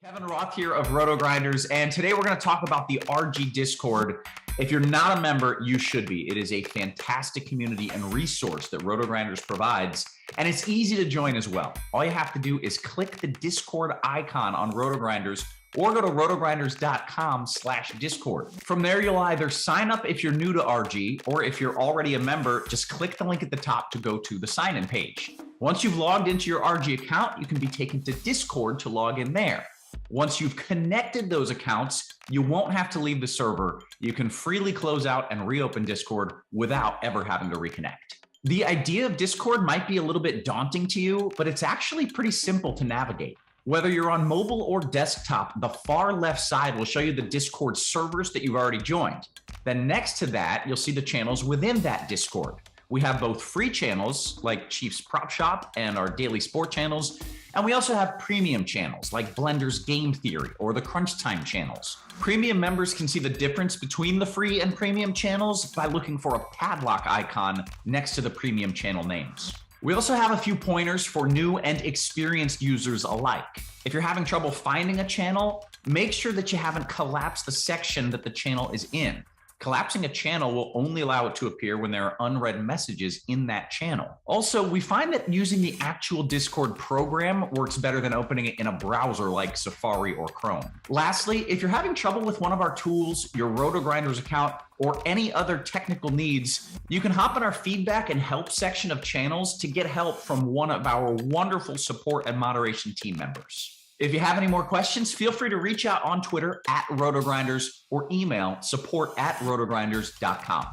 Kevin Roth here of RotoGrinders, and today we're going to talk about the RG Discord. If you're not a member, you should be. It is a fantastic community and resource that RotoGrinders provides, and it's easy to join as well. All you have to do is click the Discord icon on RotoGrinders or go to rotogrinders.com/Discord. From there, you'll either sign up if you're new to RG, or if you're already a member, just click the link at the top to go to the sign-in page. Once you've logged into your RG account, you can be taken to Discord to log in there. Once you've connected those accounts, you won't have to leave the server. You can freely close out and reopen Discord without ever having to reconnect. The idea of Discord might be a little bit daunting to you, but it's actually pretty simple to navigate. Whether you're on mobile or desktop, the far left side will show you the Discord servers that you've already joined. Then next to that, you'll see the channels within that Discord. We have both free channels like Chiefs Prop Shop and our daily sport channels. And we also have premium channels like Blender's Game Theory or the Crunch Time channels. Premium members can see the difference between the free and premium channels by looking for a padlock icon next to the premium channel names. We also have a few pointers for new and experienced users alike. If you're having trouble finding a channel, make sure that you haven't collapsed the section that the channel is in. Collapsing a channel will only allow it to appear when there are unread messages in that channel. Also, we find that using the actual Discord program works better than opening it in a browser like Safari or Chrome. Lastly, if you're having trouble with one of our tools, your RotoGrinders account, or any other technical needs, you can hop in our feedback and help section of channels to get help from one of our wonderful support and moderation team members. If you have any more questions, feel free to reach out on Twitter @RotoGrinders or email support@rotogrinders.com.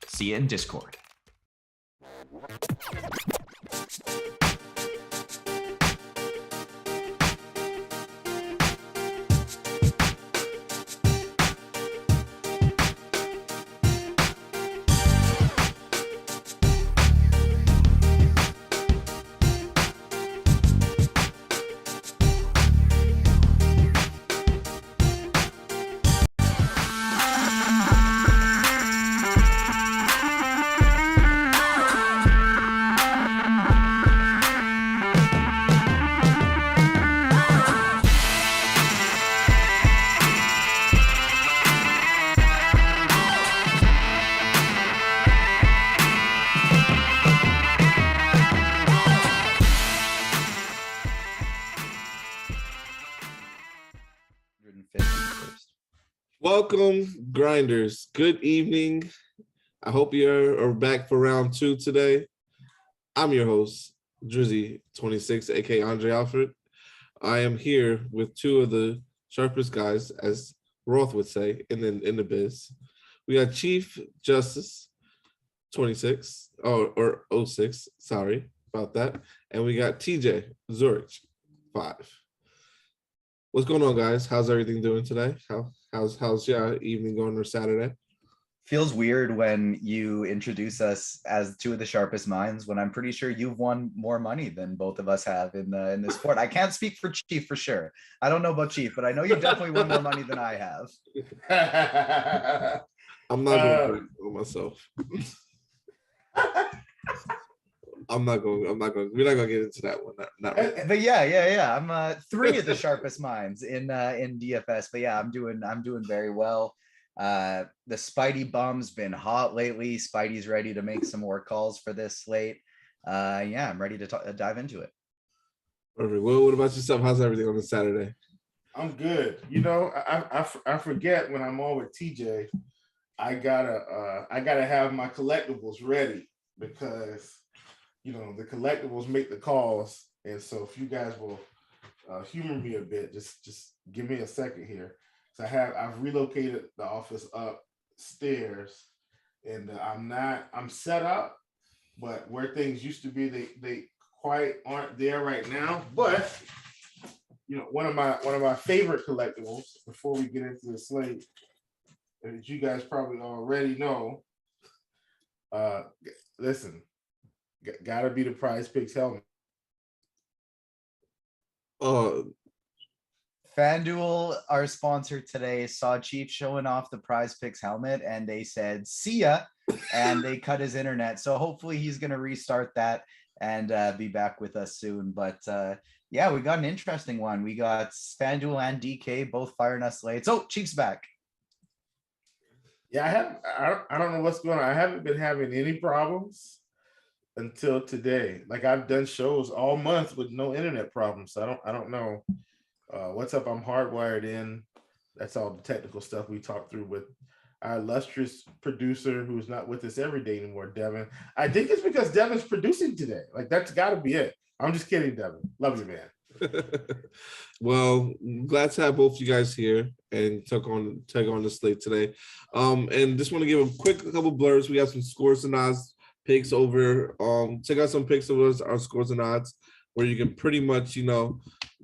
See you in Discord. Welcome, Grinders. Good evening. I hope you're back for round 2 today. I'm your host, Drizzy26, aka Andre Alfred. I am here with two of the sharpest guys, as Roth would say, in the biz. We got Chief Justice 26 or 06. Sorry about that. And we got TJ Zurich 5. What's going on, guys? How's everything doing today? How's your evening going or Saturday? Feels weird when you introduce us as two of the sharpest minds when I'm pretty sure you've won more money than both of us have in this sport. I can't speak for Chief for sure. I don't know about Chief, but I know you definitely won more money than I have. I'm not going to for myself. I'm not going. We're not going to get into that one. Not right. But yeah. I'm 3 of the sharpest minds in DFS. But yeah, I'm doing very well. The Spidey bum's been hot lately. Spidey's ready to make some more calls for this slate. Yeah, I'm ready to dive into it. Perfect. Well, what about yourself? How's everything on this Saturday? I'm good. You know, I forget when I'm on with TJ. I gotta have my collectibles ready because, you know, the collectibles make the calls. And so if you guys will humor me a bit, just give me a second here. So I've relocated the office upstairs, and I'm set up, but where things used to be, they quite aren't there right now. But you know, one of my favorite collectibles, before we get into the slate, and you guys probably already know, listen, gotta be the Prize Picks helmet. Fanduel, our sponsor today, saw Chief showing off the Prize Picks helmet, and they said, "See ya," and they cut his internet. So hopefully he's going to restart that and be back with us soon. But Yeah, we got an interesting one. We got Fanduel and DK both firing us late. So Chiefs back. Yeah, I don't know what's going on. I haven't been having any problems until today. Like I've done shows all month with no internet problems. So I don't know what's up. I'm hardwired in. That's all the technical stuff we talked through with our illustrious producer who's not with us every day anymore, Devin. I think it's because Devin's producing today. Like that's got to be it. I'm just kidding, Devin. Love you, man. Well, glad to have both you guys here and take on the slate today. And just want to give a quick couple blurbs. We have some scores and odds picks over. Check out some picks of us, our scores and odds, where you can pretty much,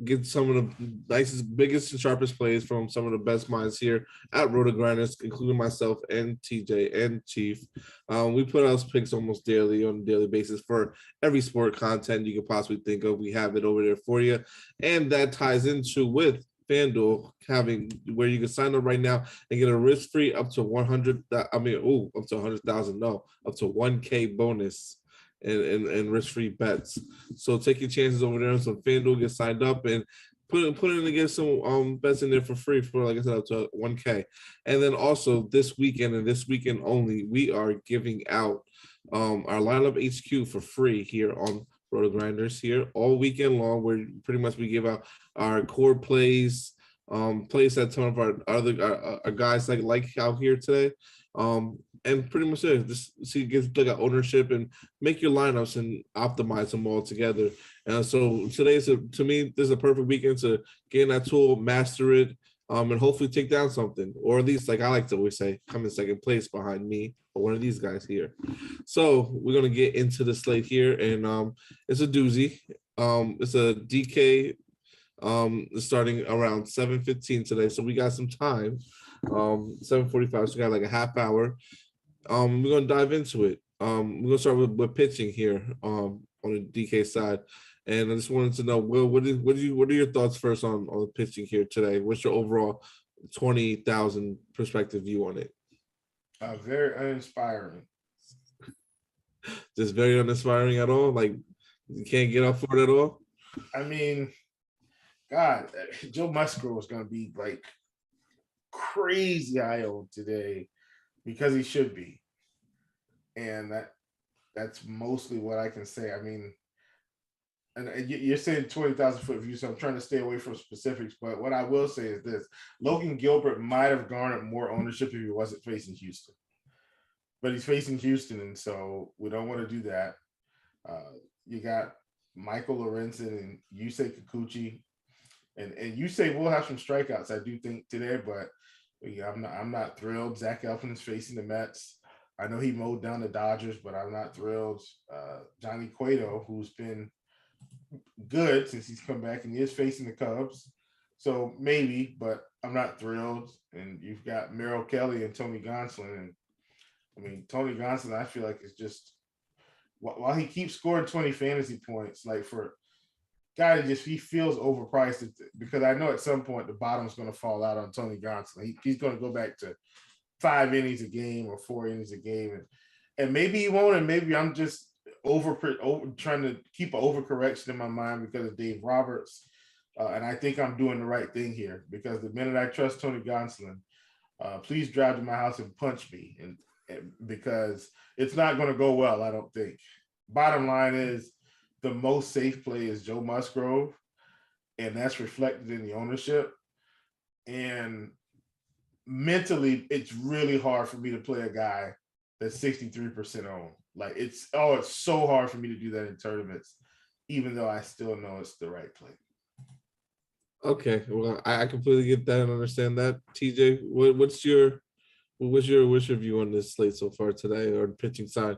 get some of the nicest, biggest, and sharpest plays from some of the best minds here at RotoGrinders, including myself and TJ and Chief. We put out picks almost daily on a daily basis for every sport content you could possibly think of. We have it over there for you. And that ties into with FanDuel having where you can sign up right now and get a risk-free up to 100. Up to 100,000. No, up to 1K bonus. And risk-free bets. So take your chances over there on some FanDuel, get signed up and put in to get some bets in there for free for, like I said, up to 1K. And then also this weekend and this weekend only, we are giving out our lineup HQ for free here on RotoGrinders here all weekend long, where pretty much we give out our core plays, plays that some of our other our guys like out here today. And pretty much it. Just see, get like ownership and make your lineups and optimize them all together. And so today's to me, this is a perfect weekend to get in that tool, master it, and hopefully take down something, or at least, like I like to always say, come in second place behind me or one of these guys here. So we're gonna get into the slate here, and it's a doozy. It's a DK. Starting around 7:15 today, so we got some time. 7:45, so we got like a half hour. We're gonna dive into it. We're gonna start with pitching here on the DK side, and I just wanted to know, Will, what are your thoughts first on pitching here today? What's your overall 20,000 perspective view on it? Very uninspiring. Just very uninspiring at all. Like you can't get up for it at all. I mean, God, Joe Musgrove is going to be like crazy high owned today because he should be, and that's mostly what I can say. I mean, and you're saying 20,000 foot view, so I'm trying to stay away from specifics. But what I will say is this: Logan Gilbert might have garnered more ownership if he wasn't facing Houston, but he's facing Houston, and so we don't want to do that. You got Michael Lorenzen and Yusei Kikuchi. And you say we'll have some strikeouts, I do think today, but yeah, I'm not thrilled. Zach Eflin is facing the Mets. I know he mowed down the Dodgers, but I'm not thrilled. Johnny Cueto, who's been good since he's come back, and he is facing the Cubs. So maybe, but I'm not thrilled. And you've got Merrill Kelly and Tony Gonsolin. And I mean, Tony Gonsolin, I feel like is just, while he keeps scoring 20 fantasy points, like for guy that he feels overpriced, because I know at some point the bottom's going to fall out on Tony Gonsolin. He's going to go back to 5 innings a game or 4 innings a game, and maybe he won't, and maybe I'm just over trying to keep an overcorrection in my mind because of Dave Roberts, and I think I'm doing the right thing here, because the minute I trust Tony Gonsolin, please drive to my house and punch me, and because it's not going to go well, I don't think. Bottom line is, the most safe play is Joe Musgrove, and that's reflected in the ownership. And mentally, it's really hard for me to play a guy that's 63% owned. Like it's so hard for me to do that in tournaments, even though I still know it's the right play. Okay, well, I completely get that and understand that. TJ, what's your view on this slate so far today, or the pitching side?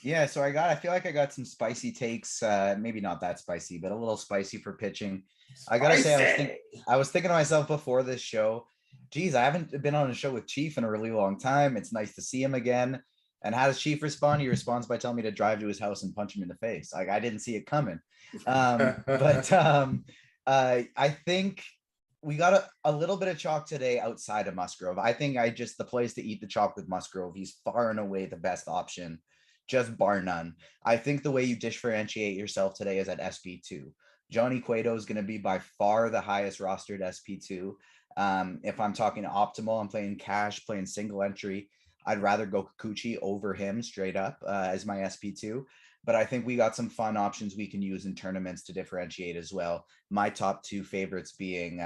Yeah, so I feel like I got some spicy takes, maybe not that spicy, but a little spicy for pitching. I gotta say, I was thinking to myself before this show, geez, I haven't been on a show with Chief in a really long time. It's nice to see him again. And how does Chief respond? He responds by telling me to drive to his house and punch him in the face. Like I didn't see it coming. I think we got a little bit of chalk today outside of Musgrove. I think the place to eat the chalk with Musgrove. He's far and away the best option, just bar none. I think the way you differentiate yourself today is at SB2. Johnny Cueto is going to be by far the highest rostered SP2. If I'm talking optimal, I'm playing cash, playing single entry. I'd rather go Kikuchi over him straight up as my SP2. But I think we got some fun options we can use in tournaments to differentiate as well. My top two favorites being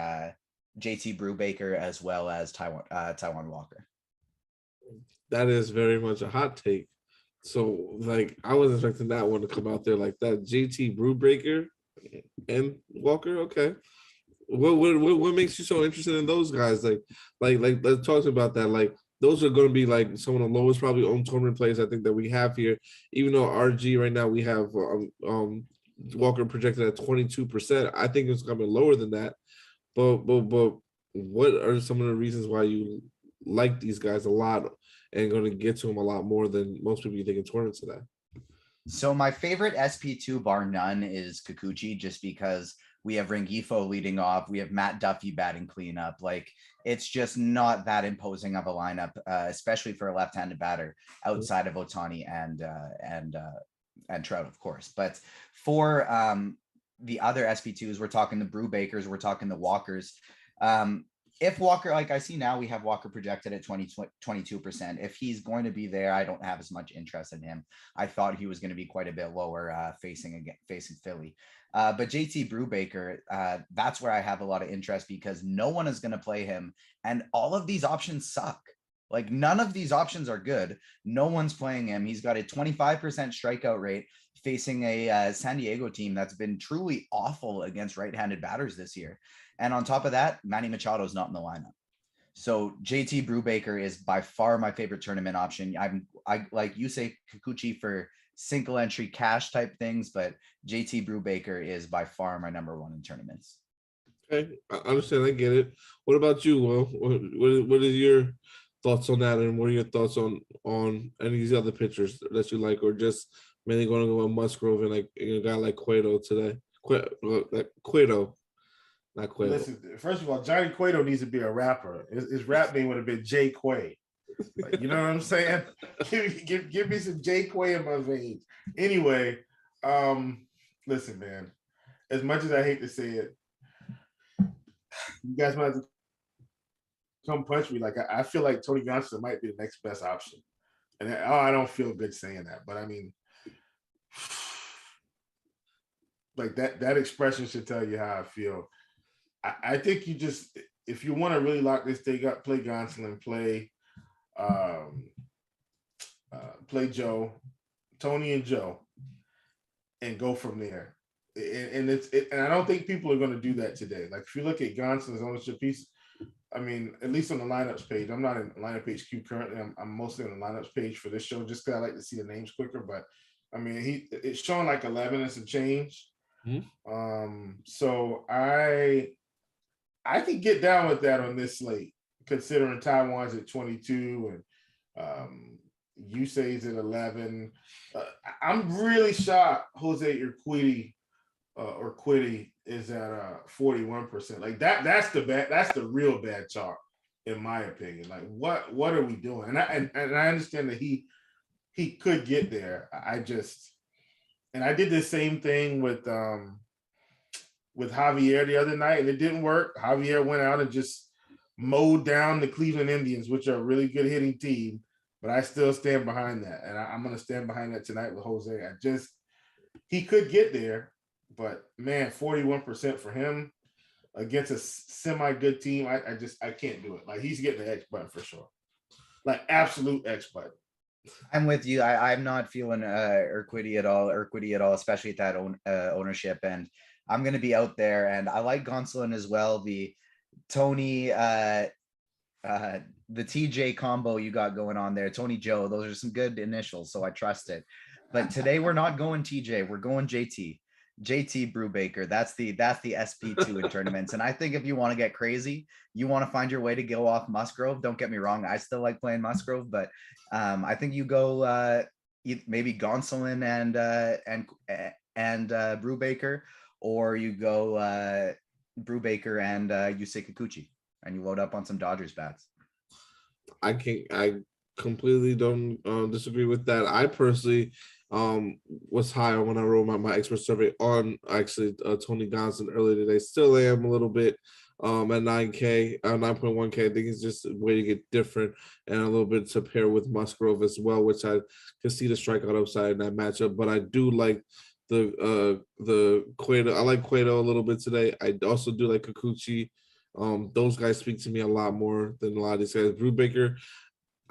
JT Brubaker as well as Taiwan Walker. That is very much a hot take. So, like, I wasn't expecting that one to come out there like that. JT Brubaker and Walker. Okay. What makes you so interested in those guys? Like let's talk about that. Like, those are going to be like some of the lowest probably owned tournament plays I think that we have here. Even though RG right now we have Walker projected at 22%. I think it's coming lower than that. But what are some of the reasons why you like these guys a lot and going to get to them a lot more than most people you think in tournaments today? So my favorite SP2 bar none is Kikuchi, just because we have Rengifo leading off. We have Matt Duffy batting cleanup. Like, it's just not that imposing of a lineup, especially for a left-handed batter outside of Otani and Trout, of course. But for the other SP2s, we're talking the Brubakers, we're talking the Walkers. If Walker, like I see now, we have Walker projected at 22%. If he's going to be there, I don't have as much interest in him. I thought he was going to be quite a bit lower facing Philly. But JT Brubaker, that's where I have a lot of interest because no one is going to play him. And all of these options suck. Like, none of these options are good. No one's playing him. He's got a 25% strikeout rate facing a San Diego team that's been truly awful against right-handed batters this year. And on top of that, Manny Machado is not in the lineup. So JT Brubaker is by far my favorite tournament option. I like you say Kikuchi for single entry cash type things, but JT Brubaker is by far my number one in tournaments. Okay, I understand. I get it. What about you, Will? What is your thoughts on that, and what are your thoughts on any of these other pitchers that you like, or just mainly going to go with Musgrove and like a guy like Cueto today? Cueto. Not Cueto. Listen, first of all, Johnny Cueto needs to be a rapper. His rap name would have been J. Quay. Like, you know what I'm saying? give me some J. Quay in my veins. Anyway, listen, man. As much as I hate to say it, you guys might have to come punch me. Like, I feel like Tony Gonsolin might be the next best option. And I don't feel good saying that, but I mean, like that expression should tell you how I feel. I think you just, if you want to really lock this thing up, play Gonsolin, play Joe, Tony and Joe, and go from there. And I don't think people are going to do that today. Like, if you look at Gonsolin's ownership piece, I mean, at least on the lineups page, I'm not in lineup HQ currently. I'm mostly on the lineups page for this show, just because I like to see the names quicker. But I mean, it's showing like 11 and some change. Mm-hmm. So I can get down with that on this slate, considering Taiwan's at 22 and Yusei's at 11. I'm really shocked Jose Urquidy is at 41%. Like that's the real bad chalk, in my opinion. Like, what are we doing? And I understand that he could get there. I did the same thing with Javier the other night, and it didn't work. Javier went out and just mowed down the Cleveland Indians, which are a really good hitting team. But I still stand behind that, and I'm going to stand behind that tonight with Jose. He could get there, but man, 41% for him against a semi-good team, I can't do it. Like, he's getting the X button for sure, like absolute X button. I'm with you. I'm not feeling Urquidy at all, especially at that ownership. And I'm going to be out there, and I like Gonsolin as well. The Tony, the TJ combo you got going on there, Tony Joe, those are some good initials, so I trust it. But today we're not going TJ, we're going JT Brubaker. That's the SP2 in tournaments. And I think if you want to get crazy, you want to find your way to go off Musgrove. Don't get me wrong, I still like playing Musgrove, but I think you go maybe Gonsolin and Brubaker, or you go Brubaker and Yusei Kikuchi, and you load up on some Dodgers bats. I completely don't disagree with that. I personally was higher when I wrote my expert survey on actually Tony Gonsolin earlier today. Still am a little bit at 9K, 9.1K. I think it's just a way to get different and a little bit to pair with Musgrove as well, which I can see the strikeout upside in that matchup. But I do like the Cueto. I like Cueto a little bit today. I also do like Kikuchi. Those guys speak to me a lot more than a lot of these guys. Brubaker,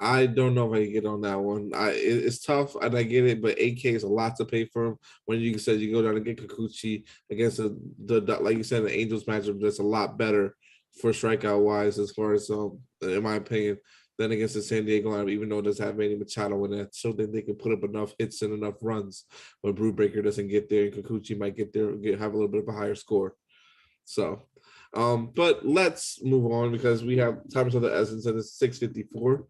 I don't know if I can get on that one. It's tough, and I get it, but 8K is a lot to pay for him. When you said you go down and get Kikuchi against the like you said, the Angels matchup, that's a lot better for strikeout wise, as far as in my opinion, than against the San Diego lineup. Even though it doesn't have Manny Machado in it, so that they can put up enough hits and enough runs. But Brubaker doesn't get there, and Kikuchi might get there, have a little bit of a higher score. So. But let's move on because we have times of the essence and it's 6:54.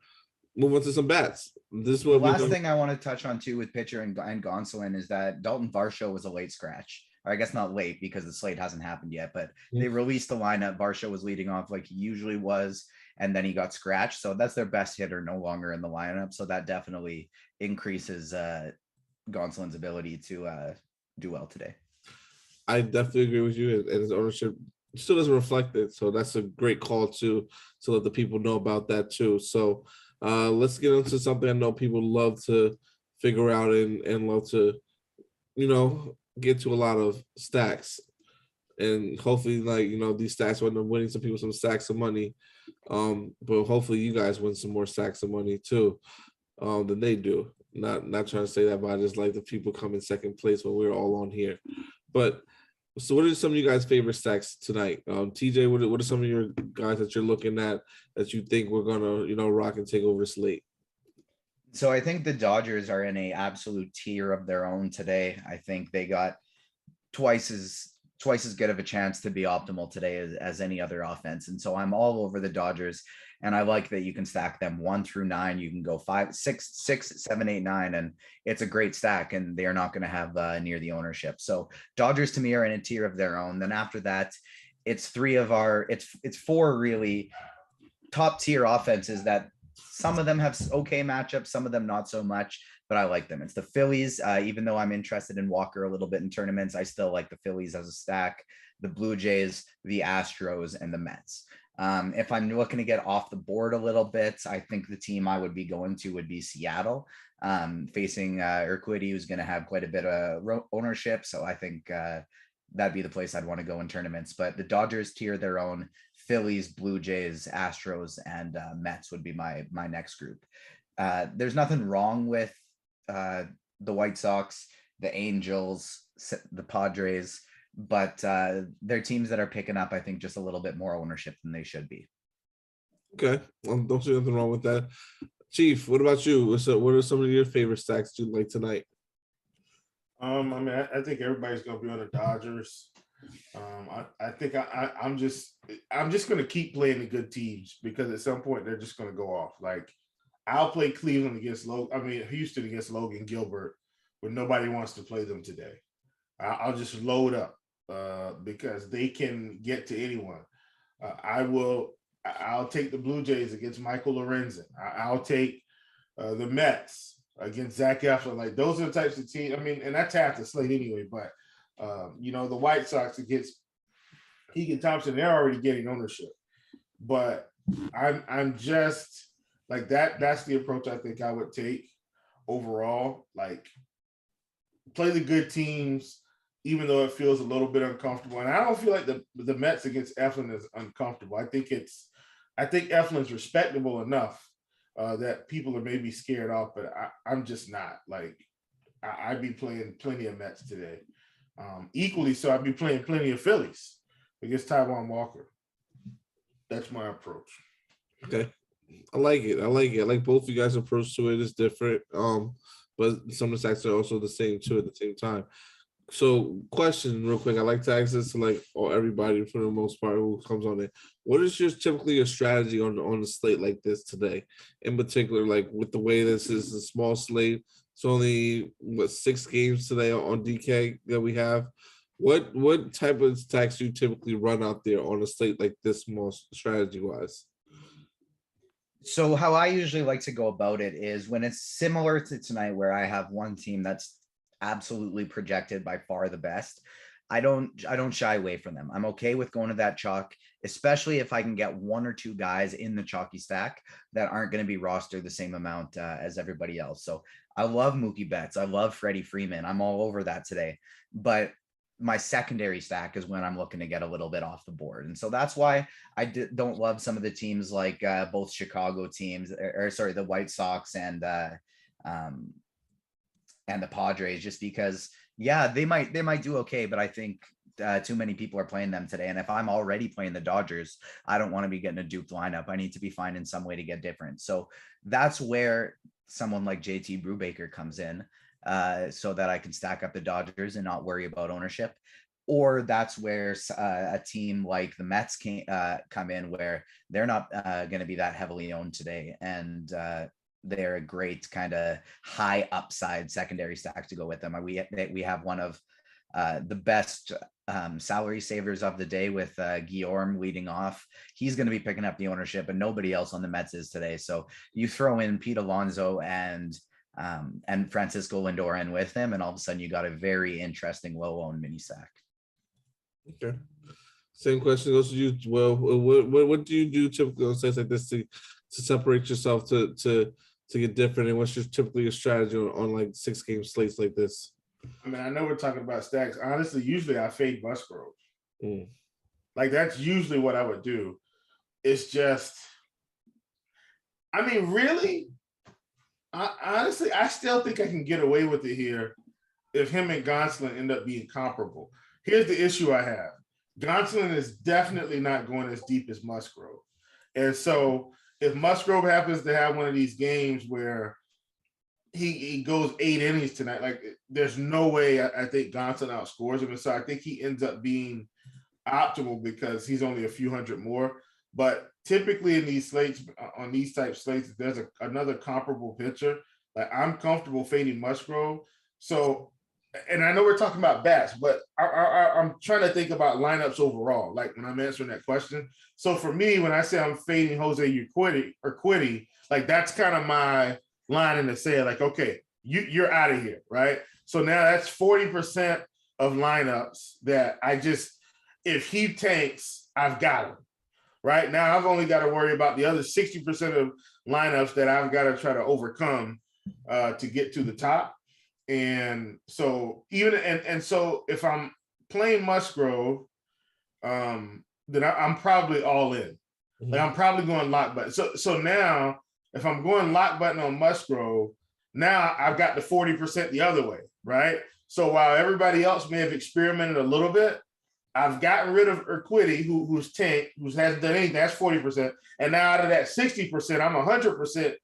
Move on to some bats. This is what the last thing I want to touch on too with pitcher and Gonsolin is that Dalton Varsho was a late scratch. Or I guess not late because the slate hasn't happened yet, but they released the lineup. Varsho was leading off like he usually was, and then he got scratched. So that's their best hitter no longer in the lineup. So that definitely increases Gonsolin's ability to do well today. I definitely agree with you, and his ownership still doesn't reflect it. So that's a great call to let the people know about that too. So let's get into something I know people love to figure out and love to, get to a lot of stacks. And hopefully, these stacks will end up winning some people some stacks of money. But hopefully you guys win some more stacks of money too than they do. Not trying to say that, but I just like the people come in second place when we're all on here. But so what are some of you guys' favorite stacks tonight? TJ, what are some of your guys that you're looking at that you think we're gonna, rock and take over slate? So I think the Dodgers are in a absolute tier of their own today. I think they got twice as good of a chance to be optimal today as any other offense. And so I'm all over the Dodgers. And I like that you can stack them 1 through 9. You can go 5, 6, 7, 8, 9, and it's a great stack. And they are not going to have near the ownership. So Dodgers to me are in a tier of their own. Then after that, it's 4 really top tier offenses that some of them have okay matchups, some of them not so much, but I like them. It's the Phillies. Even though I'm interested in Walker a little bit in tournaments, I still like the Phillies as a stack, the Blue Jays, the Astros, and the Mets. If I'm looking to get off the board a little bit, I think the team I would be going to would be Seattle, facing Urquidy, who's going to have quite a bit of ownership. So I think that'd be the place I'd want to go in tournaments. But the Dodgers tier their own. Phillies, Blue Jays, Astros, and Mets would be my next group. There's nothing wrong with the White Sox, the Angels, the Padres, but they're teams that are picking up, I think, just a little bit more ownership than they should be. Okay, well, don't see nothing wrong with that. Chief, what about you? What are some of your favorite stacks you like tonight? I think everybody's gonna be on the Dodgers. I think I'm just gonna keep playing the good teams because at some point they're just gonna go off. Like I'll play Cleveland against Houston against Logan Gilbert when nobody wants to play them today. I'll just load up because they can get to anyone. I'll take the Blue Jays against Michael Lorenzen. I'll take the Mets against Zach Eflin. Like those are the types of teams. And that's half the slate anyway. But the White Sox against Keegan Thompson, they're already getting ownership. But I'm just like that. That's the approach I think I would take overall. Like play the good teams, even though it feels a little bit uncomfortable. And I don't feel like the Mets against Eflin is uncomfortable. I think Eflin's respectable enough that people are maybe scared off, but I'm just not. Like I'd be playing plenty of Mets today. Equally so, I'd be playing plenty of Phillies against Taijuan Walker. That's my approach. Okay. I like it. I like both of you guys' approach to it is different. But some of the stacks are also the same too at the same time. So question real quick. I like to ask this to like everybody for the most part who comes on it. What is typically your strategy on the slate like this today? In particular, like with the way this is a small slate. It's only 6 games today on DK that we have. What type of stacks do you typically run out there on a slate like this small strategy wise? So how I usually like to go about it is when it's similar to tonight, where I have one team that's absolutely projected by far the best. I don't shy away from them. I'm okay with going to that chalk, especially if I can get one or two guys in the chalky stack that aren't going to be rostered the same amount as everybody else. So I love Mookie Betts. I love Freddie Freeman. I'm all over that today. But my secondary stack is when I'm looking to get a little bit off the board. And so that's why I don't love some of the teams like both Chicago teams, or sorry, the White Sox and the Padres, just because, yeah, they might do okay, but I think too many people are playing them today. And if I'm already playing the Dodgers, I don't want to be getting a duped lineup. I need to be finding some way to get different. So that's where someone like JT Brubaker comes in, so that I can stack up the Dodgers and not worry about ownership. Or that's where a team like the Mets can come in, where they're not going to be that heavily owned today. And they're a great kind of high upside secondary stack to go with them. We have one of the best salary savers of the day with Guillorme leading off. He's going to be picking up the ownership, and nobody else on the Mets is today. So you throw in Pete Alonso and Francisco Lindor in with him, and all of a sudden you got a very interesting low-owned mini stack. Okay. Same question goes to you. Well, what do you do typically on sites like this to separate yourself to get different? And what's typically your strategy on like 6-game slates like this? I mean, I know we're talking about stacks. Honestly, usually I fade Musgrove. Like that's usually what I would do. It's just, I mean, really, honestly, I still think I can get away with it here if him and Gonsolin end up being comparable. Here's the issue I have. Gonsolin is definitely not going as deep as Musgrove. And so if Musgrove happens to have one of these games where he goes 8 innings tonight, like there's no way I think Gonsolin outscores him. And so I think he ends up being optimal because he's only a few hundred more. But typically in these slates, on these type slates, if there's another comparable pitcher, like I'm comfortable fading Musgrove. So, and I know we're talking about bats, but I'm trying to think about lineups overall, like when I'm answering that question. So for me, when I say I'm fading Jose Urquidy, like that's kind of my line in the sand, like, okay, you're out of here, right? So now that's 40% of lineups that I just, if he tanks, I've got him. Right now, I've only got to worry about the other 60% of lineups that I've got to try to overcome to get to the top. And so so if I'm playing Musgrove, then I'm probably all in. Like I'm probably going lock button. So now if I'm going lock button on Musgrove, now I've got the 40% the other way, right? So while everybody else may have experimented a little bit, I've gotten rid of Urquidy, who's tanked, who hasn't done anything. That's 40%. And now out of that 60%, I'm 100%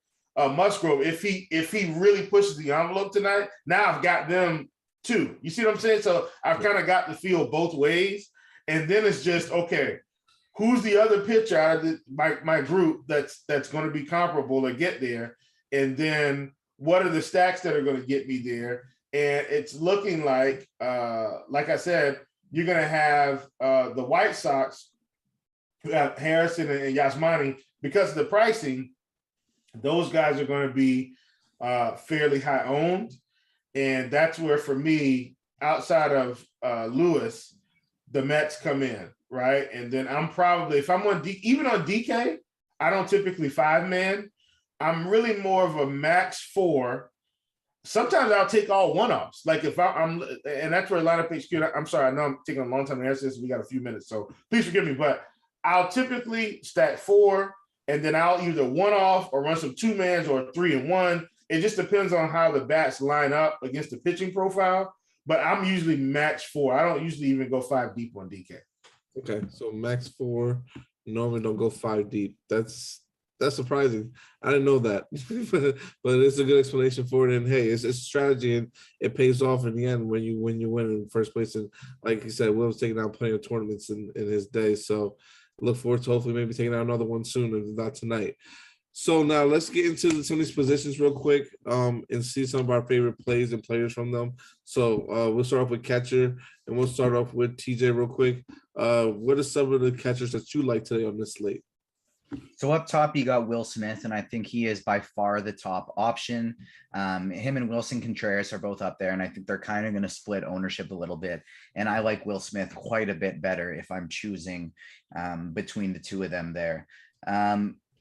Musgrove. If he really pushes the envelope tonight, now I've got them too. You see what I'm saying? So I've kind of got the feel both ways. And then it's just, okay, who's the other pitcher out of my group that's going to be comparable or get there? And then what are the stacks that are going to get me there? And it's looking like I said, you're going to have the White Sox, who have Harrison and Yasmani, because of the pricing, those guys are going to be fairly high owned. And that's where, for me, outside of Lewis, the Mets come in, right? And then I'm probably, if I'm on even on DK, I don't typically 5-man. I'm really more of a max 4. Sometimes I'll take all one-offs. Like if I'm, and that's where a lot of people, I'm sorry, I know I'm taking a long time to answer this. We got a few minutes, so please forgive me, but I'll typically stack 4, and then I'll either one-off or run some 2-mans or 3-and-1. It just depends on how the bats line up against the pitching profile, but I'm usually max 4. I don't usually even go 5 deep on DK. Okay, so max 4, normally don't go 5 deep. That's surprising. I didn't know that, but it's a good explanation for it. And hey, it's a strategy, and it pays off in the end when you win in first place. And like you said, Will's taking out plenty of tournaments in his day. So look forward to hopefully maybe taking out another one soon, if not tonight. So now let's get into some of these positions real quick and see some of our favorite plays and players from them. So we'll start off with catcher, and we'll start off with TJ real quick. What are some of the catchers that you like today on this slate? So up top, you got Will Smith, and I think he is by far the top option. Him and Wilson Contreras are both up there, and I think they're kind of going to split ownership a little bit. And I like Will Smith quite a bit better if I'm choosing between the two of them there.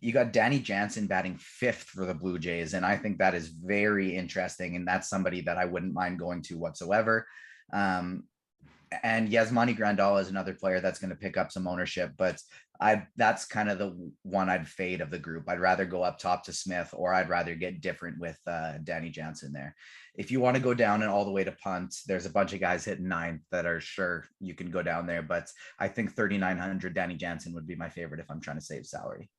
You got Danny Jansen batting 5th for the Blue Jays, and I think that is very interesting, and that's somebody that I wouldn't mind going to whatsoever. And Yasmani Grandal is another player that's going to pick up some ownership, but that's kind of the one I'd fade of the group. I'd rather go up top to Smith, or I'd rather get different with Danny Jansen there. If you want to go down and all the way to punt, there's a bunch of guys hitting 9th that are sure you can go down there, but I think 3,900 Danny Jansen would be my favorite if I'm trying to save salary.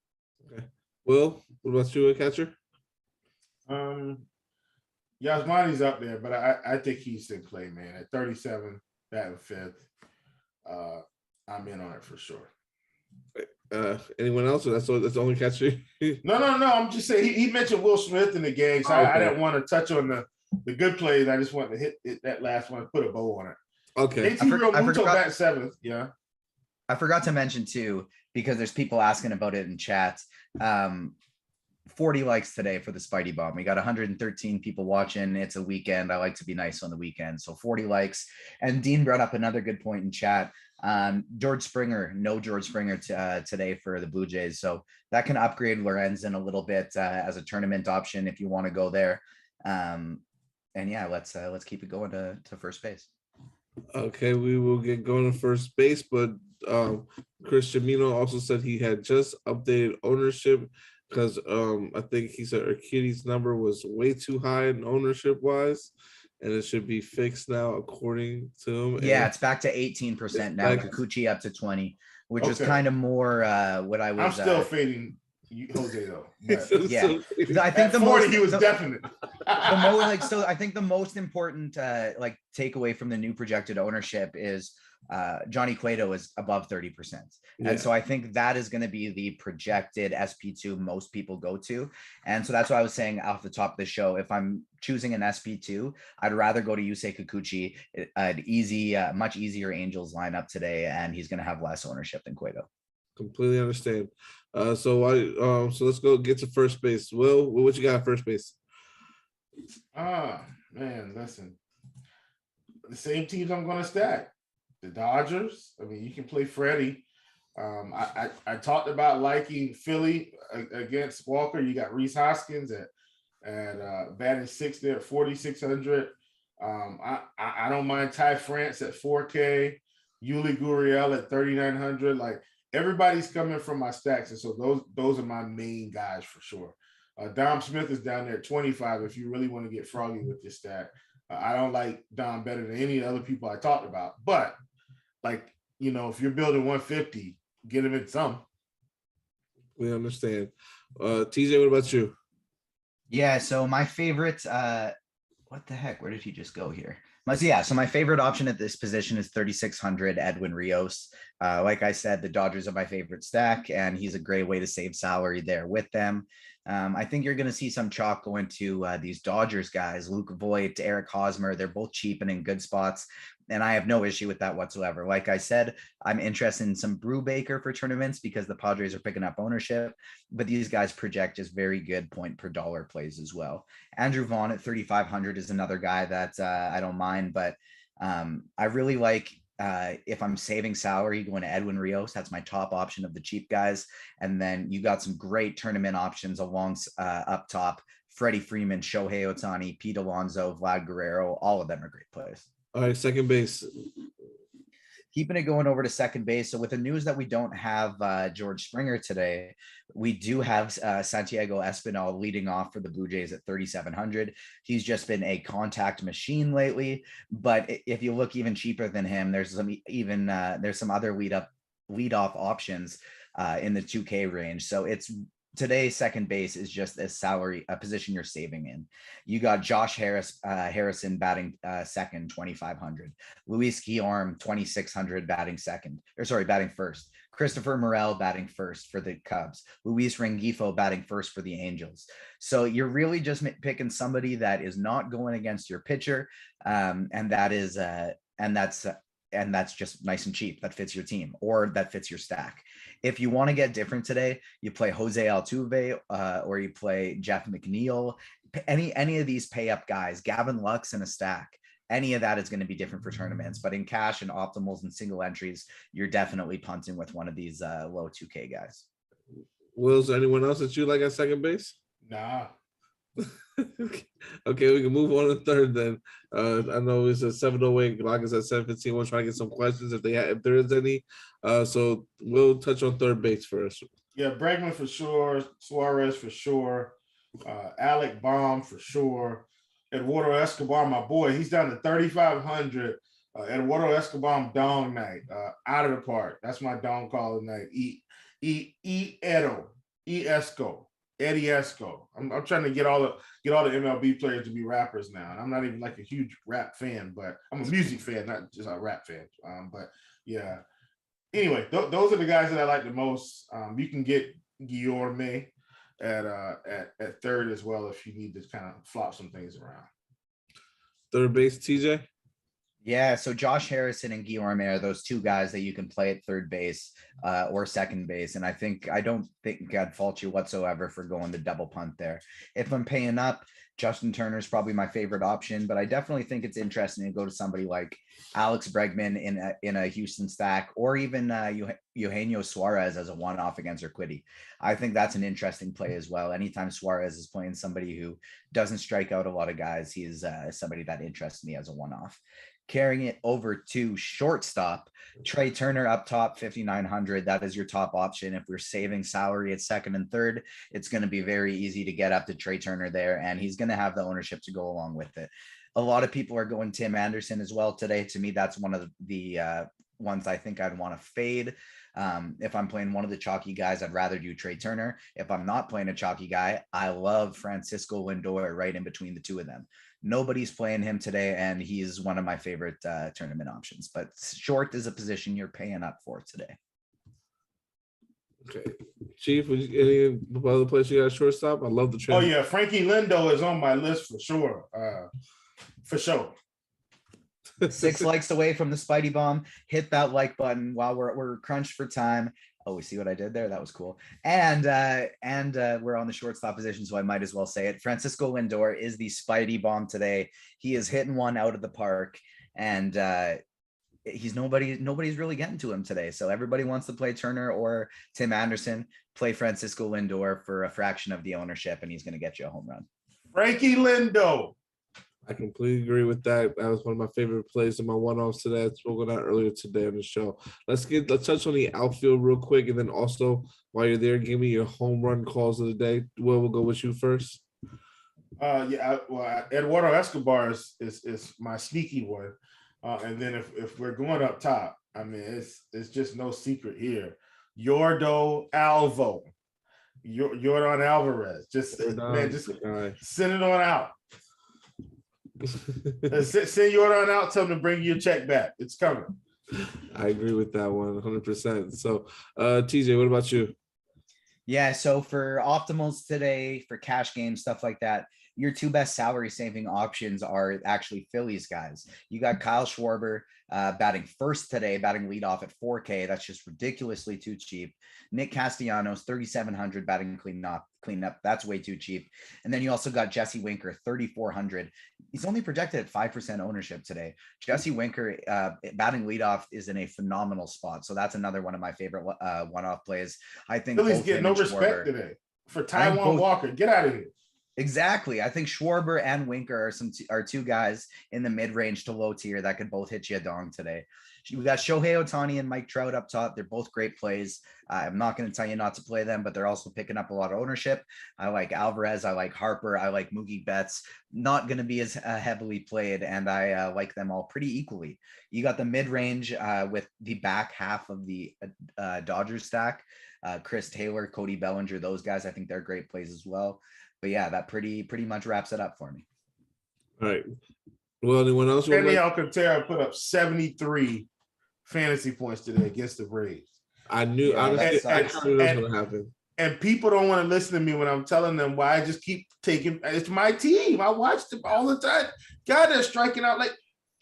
Okay. Will, what about you, a catcher? Yasmani's up there, but I think he's in play, man. At 37, batting 5th. I'm in on it for sure. Anyone else? Or that's the only catcher? No. I'm just saying he mentioned Will Smith in the game, so Okay. I didn't want to touch on the good plays. I just wanted to hit that last one, put a bow on it. Okay. AT Real Muto batting 7th. Yeah. I forgot to mention too, because there's people asking about it in chat. 40 likes today for the Spidey Bomb. We got 113 people watching. It's a weekend. I like to be nice on the weekend. So 40 likes. And Dean brought up another good point in chat. George Springer today for the Blue Jays. So that can upgrade Lorenzen a little bit as a tournament option if you want to go there. And yeah, let's keep it going to first base. Okay, we will get going to first base, but Christian Mino also said he had just updated ownership because I think he said Urquidy's number was way too high in ownership wise, and it should be fixed now according to him. Yeah, And it's back to 18% now. Kikuchi up to 20, which was Okay. kind of more what I was. I'm still fading Jose though. But Yeah. I think at 40, he was definite. I think the most important takeaway from the new projected ownership is Johnny Cueto is above 30%. Yeah. And so I think that is going to be the projected SP2 most people go to. And so that's why I was saying off the top of the show, if I'm choosing an SP2, I'd rather go to Yusei Kikuchi, an much easier Angels lineup today, and he's going to have less ownership than Cueto. Completely understand. So let's go get to first base. Will, what you got at first base? Man, listen. The same teams I'm going to stack. The Dodgers. I mean, you can play Freddie. I talked about liking Philly against Walker. You got Rhys Hoskins at batting 6th there at 4,600. I don't mind Ty France at 4K. Yuli Gurriel at 3,900. Like, everybody's coming from my stacks, and so those are my main guys for sure. Dom Smith is down there at 25 if you really want to get froggy with your stack. I don't like Dom better than any of the other people I talked about, but if you're building 150, get him in some. We understand. TJ, what about you? Yeah, so my favorite, what the heck? Where did he just go here? So my favorite option at this position is 3,600 Edwin Rios. Like I said, the Dodgers are my favorite stack, and he's a great way to save salary there with them. I think you're going to see some chalk going to these Dodgers guys, Luke Voigt, Eric Hosmer. They're both cheap and in good spots, and I have no issue with that whatsoever. Like I said, I'm interested in some Brubaker for tournaments because the Padres are picking up ownership, but these guys project just very good point per dollar plays as well. Andrew Vaughan at 3,500 is another guy that I don't mind, but I really like if I'm saving salary, going to Edwin Rios. That's my top option of the cheap guys. And then you got some great tournament options along up top. Freddie Freeman, Shohei Otani, Pete Alonso, Vlad Guerrero. All of them are great plays. All right, second base. Keeping it going over to second base. So with the news that we don't have George Springer today, we do have Santiago Espinal leading off for the Blue Jays at 3,700. He's just been a contact machine lately. But if you look even cheaper than him, there's some other lead-off options in the 2K range. So today's second base is just a position you're saving in. You got Josh Harrison batting second, 2,500. Luis Guillorme, 2,600 batting first. Christopher Morel batting first for the Cubs. Luis Rengifo batting first for the Angels. So you're really just picking somebody that is not going against your pitcher, and that's and that's just nice and cheap. That fits your team or that fits your stack. If you want to get different today, you play Jose Altuve or you play Jeff McNeil. Any of these pay up guys, Gavin Lux in a stack. Any of that is going to be different for tournaments, but in cash and optimals and single entries, you're definitely punting with one of these low 2K guys. Will, is there anyone else that you like at second base? Nah. Okay, we can move on to third then. I know it's at 7:08. Glock is at 7:15. We'll try to get some questions if there is any. So we'll touch on third base first. Yeah, Bregman for sure. Suarez for sure. Alec Baum for sure. Eduardo Escobar, my boy, he's down to 3,500. Eduardo Escobar dong night, out of the park. That's my dong call tonight. Eddie Esco. I'm trying to get all the MLB players to be rappers now, and I'm not even like a huge rap fan, but I'm a music fan, not just a rap fan. But yeah. Anyway, those are the guys that I like the most. You can get Guillorme at third as well if you need to kind of flop some things around. Third base, TJ. Yeah, so Josh Harrison and Guillorme are those two guys that you can play at third base or second base. And I don't think I'd fault you whatsoever for going the double punt there. If I'm paying up, Justin Turner is probably my favorite option, but I definitely think it's interesting to go to somebody like Alex Bregman in a Houston stack, or even Eugenio Suarez as a one-off against Urquidy. I think that's an interesting play as well. Anytime Suarez is playing somebody who doesn't strike out a lot of guys, he is somebody that interests me as a one-off. Carrying it over to shortstop, Trey Turner up top, 5,900. That is your top option. If we're saving salary at second and third, it's going to be very easy to get up to Trey Turner there, and he's going to have the ownership to go along with it. A lot of people are going Tim Anderson as well today. To me, that's one of the ones I think I'd want to fade. If I'm playing one of the chalky guys, I'd rather do Trey Turner. If I'm not playing a chalky guy, I love Francisco Lindor right in between the two of them. Nobody's playing him today, and he's one of my favorite tournament options. But short is a position you're paying up for today. Okay, Chief, any other place you got shortstop? I love the trend. Oh yeah, Frankie Lindo is on my list for sure. For sure. 6 likes away from the Spidey bomb. Hit that like button while we're crunched for time. Oh, we see what I did there? That was cool. And we're on the shortstop position, so I might as well say it. Francisco Lindor is the Spidey bomb today. He is hitting one out of the park, and nobody's really getting to him today. So everybody wants to play Turner or Tim Anderson. Play Francisco Lindor for a fraction of the ownership, and he's going to get you a home run. Frankie Lindo. I completely agree with that. That was one of my favorite plays in my one-offs today. I spoke about earlier today on the show. Let's touch on the outfield real quick, and then also while you're there, give me your home run calls of the day. We'll go with you first. Eduardo Escobar is my sneaky one, and then if we're going up top, I mean it's just no secret here. Yordan Alvarez, just send it on out. Send Yordan out. Tell him to bring your check back. It's coming. I agree with that 100%. So, TJ, what about you? Yeah, so for optimals today, for cash games, stuff like that, your two best salary saving options are actually Phillies guys. You got Kyle Schwarber batting first today, batting leadoff at 4K. That's just ridiculously too cheap. Nick Castellanos, 3,700 batting cleanup. That's way too cheap. And then you also got Jesse Winker, 3,400. He's only projected at 5% ownership today. Jesse Winker batting leadoff is in a phenomenal spot. So that's another one of my favorite one-off plays. I think Phillies get no respect today for Taijuan Walker. Get out of here. Exactly. I think Schwarber and Winker are two guys in the mid-range to low tier that could both hit you a dong today. We got Shohei Otani and Mike Trout up top. They're both great plays. I'm not going to tell you not to play them, but they're also picking up a lot of ownership. I like Alvarez. I like Harper. I like Mookie Betts. Not going to be as heavily played, and I like them all pretty equally. You got the mid-range with the back half of the Dodgers stack. Chris Taylor, Cody Bellinger, those guys, I think they're great plays as well. But yeah, that pretty much wraps it up for me. All right. Well, anyone else? Danny Alcantara put up 73 fantasy points today against the Braves. I knew honestly that was going to happen. And people don't want to listen to me when I'm telling them why I just keep taking. It's my team. I watch them all the time. God, they're striking out. Like,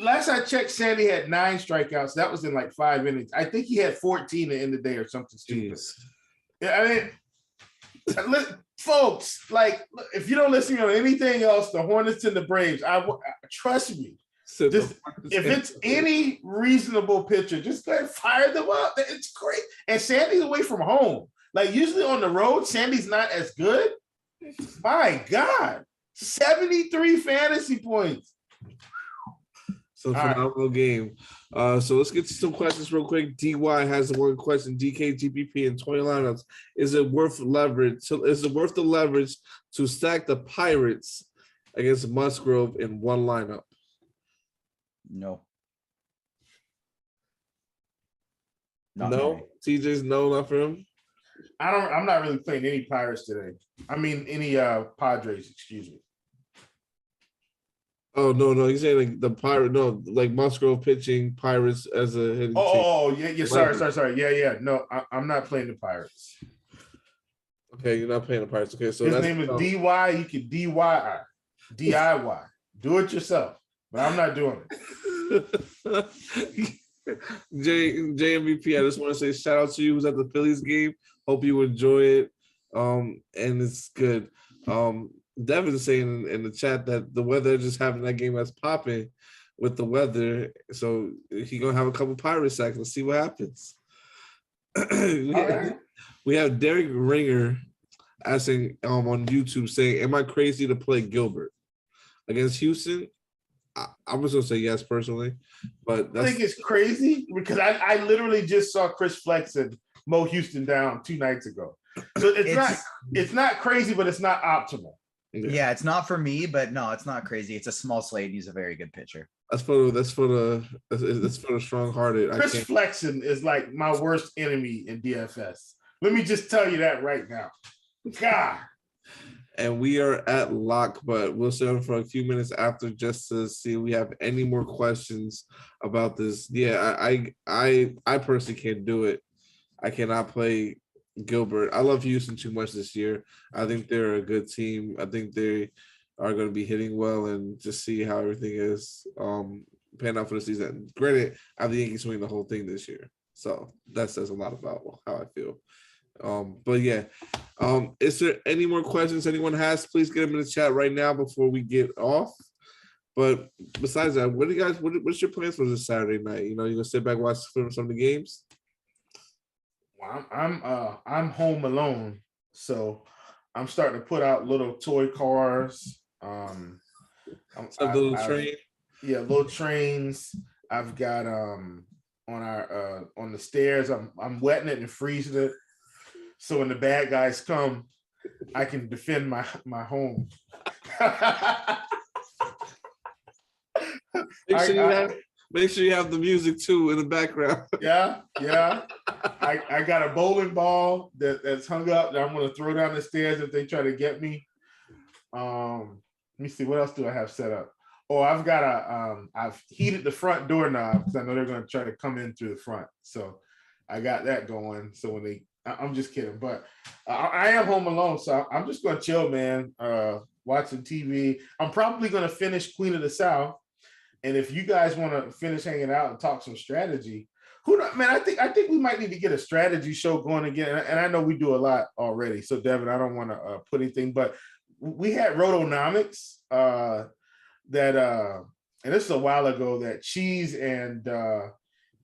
last I checked, Sandy had 9 strikeouts. That was in like 5 innings. I think he had 14 at the end of the day or something stupid. Jeez. Yeah, I mean, folks, like, if you don't listen to anything else, the Hornets and the Braves, trust me. Just, if it's any reasonable pitcher, just go ahead and fire them up. It's great. And Sandy's away from home. Like, usually on the road, Sandy's not as good. My God. 73 fantasy points. So phenomenal game. So let's get to some questions real quick. DY has the one question: DK, GPP, and 20 lineups. Is it worth leverage? Is it worth the leverage to stack the Pirates against Musgrove in one lineup? No. No. TJ's no, not for him. I'm not really playing any Pirates today. I mean, any Padres, excuse me. Oh, no. He's saying like the Pirate, no, like Musgrove pitching, Pirates as a hitting team. Oh, yeah. Sorry. Yeah. No, I'm not playing the Pirates. Okay, you're not playing the Pirates. Okay, so his name is DY. You can DIY. Do it yourself. But I'm not doing it. JMVP, I just want to say shout out to you who's at the Phillies game. Hope you enjoy it. And it's good. Devin's saying in the chat that the weather just having that game that's popping with the weather. So he gonna have a couple pirate sacks. Let's see what happens. We have Derek Ringer asking on YouTube saying, am I crazy to play Gilbert against Houston? I'm just gonna say yes personally, but I think it's crazy because I literally just saw Chris Flex and Mo Houston down 2 nights ago. So it's not crazy, but it's not optimal. Yeah, it's not for me, but no, it's not crazy. It's a small slate. He's a very good pitcher. That's for the strong-hearted. Chris Flexen is like my worst enemy in DFS. Let me just tell you that right now. God. And we are at lock, but we'll sit on for a few minutes after just to see if we have any more questions about this. Yeah, I personally can't do it. I cannot play Gilbert. I love Houston too much this year. I think they're a good team. I think they are going to be hitting well, and just see how everything is pan out for the season. Granted, I have the Yankees winning the whole thing this year, so that says a lot about how I feel. But yeah, is there any more questions anyone has? Please get them in the chat right now before we get off. But besides that, what's your plans for this Saturday night? You gonna sit back, watch some of the games? Well, I'm home alone, so I'm starting to put out little toy cars. Little train. Yeah, little trains. I've got on the stairs. I'm wetting it and freezing it, so when the bad guys come, I can defend my home. Make sure you have the music too in the background. Yeah. I got a bowling ball that's hung up that I'm going to throw down the stairs if they try to get me. Let me see, what else do I have set up? Oh, I've got I've heated the front doorknob because I know they're going to try to come in through the front. So I got that going. So I'm just kidding, but I am home alone, so I'm just going to chill, man. Watching TV. I'm probably going to finish Queen of the South. And if you guys want to finish hanging out and talk some strategy, man, I think we might need to get a strategy show going again. And I know we do a lot already. So Devin, I don't want to put anything, but we had Rotonomics and this is a while ago, that Cheese and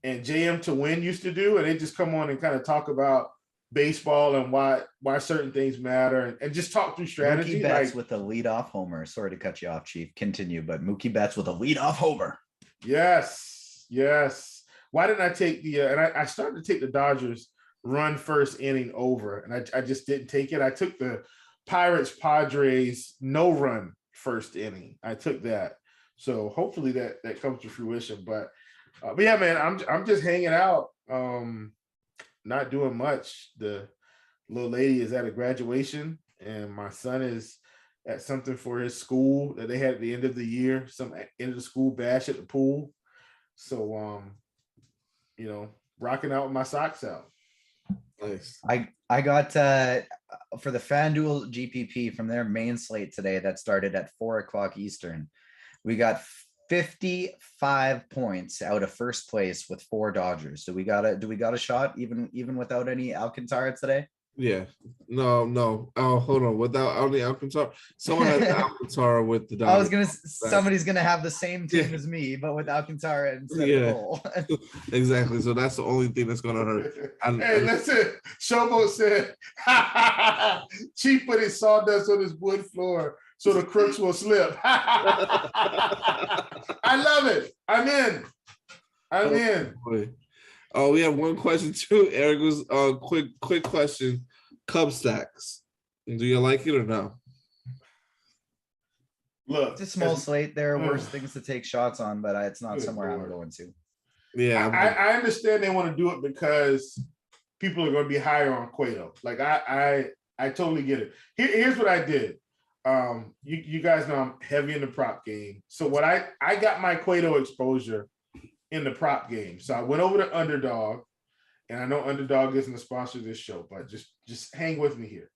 JM to Win used to do, and they just come on and kind of talk about baseball and why certain things matter, and just talk through strategy. Mookie Betts with a leadoff homer. Sorry to cut you off, Chief. Continue, but Mookie Betts with a leadoff homer. Yes. Why didn't I take and I started to take the Dodgers run first inning over, and I just didn't take it. I took the Pirates Padres no run first inning. I took that. So hopefully that comes to fruition. But yeah, man, I'm just hanging out. Not doing much. The little lady is at a graduation, and my son is at something for his school that they had at the end of the year, some end of the school bash at the pool. So, rocking out with my socks out. Nice. I got for the Fanduel GPP from their main slate today that started at 4:00 Eastern. We got 55 points out of first place with 4 Dodgers. Do we got a shot even without any Alcantara today? Yeah. No. Oh, hold on. Without only Alcantara, someone has Alcantara with the Dodgers. Somebody's gonna have the same team Yeah. as me, but with Alcantara instead Yeah. of Cole. Exactly. So that's the only thing that's gonna hurt. Hey, listen, Showboat said Chief put his sawdust on his wood floor so the crooks will slip. I love it. I'm in. Boy. Oh, we have one question too. Eric was quick question. Cub stacks. Do you like it or no? Look, It's a small slate. There are worse things to take shots on, but it's not Good somewhere Lord. I'm going to. Yeah. I understand they want to do it because people are going to be higher on Cueto. Like I totally get it. Here's what I did. You guys know I'm heavy in the prop game. So what I got my Cueto exposure in the prop game. So I went over to Underdog, and I know Underdog isn't a sponsor of this show, but just hang with me here.